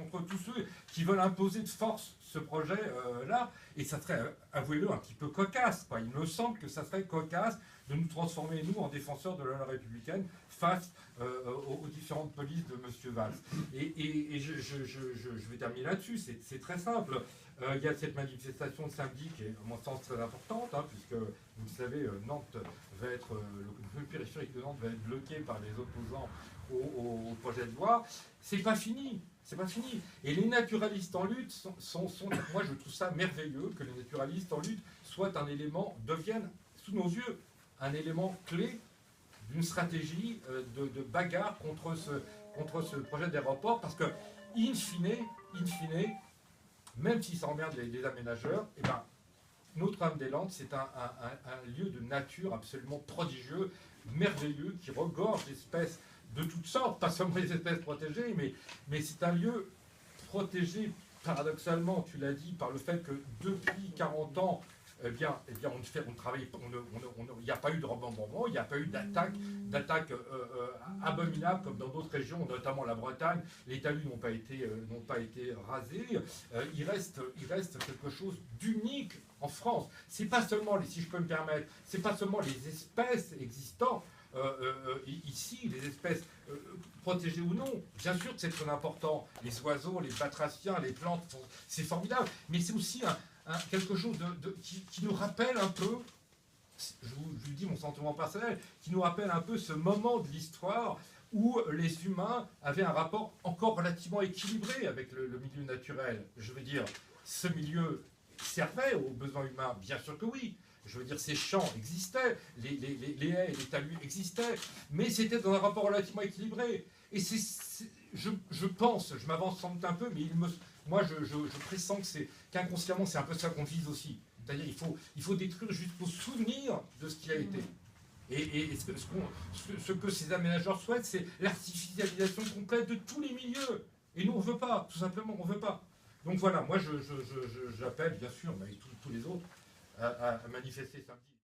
contre tous ceux qui veulent imposer de force ce projet-là. Et ça serait, avouez-le, un petit peu cocasse, quoi. Il me semble que ça serait cocasse de nous transformer, nous, en défenseurs de la loi républicaine face aux différentes polices de M. Valls. Et je vais terminer là-dessus, c'est très simple. Il y a cette manifestation de samedi qui est, à mon sens, très importante, hein, puisque, vous le savez, Nantes va être, le périphérique de Nantes va être bloqué par les opposants au projet de loi. C'est pas fini. C'est pas fini. Et les naturalistes en lutte moi je trouve ça merveilleux que les naturalistes en lutte deviennent, sous nos yeux, un élément clé d'une stratégie de bagarre contre ce projet d'aéroport, parce que, in fine, même si ça emmerde les aménageurs, eh ben, Notre-Dame-des-Landes, c'est un lieu de nature absolument prodigieux, merveilleux, qui regorge d'espèces de toutes sortes, pas seulement les espèces protégées, mais c'est un lieu protégé, paradoxalement, tu l'as dit, par le fait que depuis 40 ans, eh bien, on travaille, il n'y a pas eu de remembrement, il n'y a pas eu d'attaque abominable comme dans d'autres régions, notamment la Bretagne. Les talus n'ont pas été rasés. Il reste quelque chose d'unique en France. C'est pas seulement, si je peux me permettre, c'est pas seulement les espèces existantes. Ici, les espèces protégées ou non, bien sûr que c'est très important. Les oiseaux, les batraciens, les plantes, c'est formidable. Mais c'est aussi quelque chose qui nous rappelle un peu, je vous dis mon sentiment personnel, qui nous rappelle un peu ce moment de l'histoire où les humains avaient un rapport encore relativement équilibré avec le milieu naturel. Je veux dire, ce milieu servait aux besoins humains, bien sûr que oui. Je veux dire, ces champs existaient, les haies et les talus existaient, mais c'était dans un rapport relativement équilibré. Et je pense, je m'avance sans doute un peu, mais moi je pressens qu'inconsciemment c'est un peu ça qu'on vise aussi. C'est-à-dire il faut détruire juste pour souvenir de ce qui a été. Et ce que ces aménageurs souhaitent, c'est l'artificialisation complète de tous les milieux. Et nous on ne veut pas, tout simplement on ne veut pas. Donc voilà, moi j'appelle bien sûr, mais tous les autres, à manifester samedi.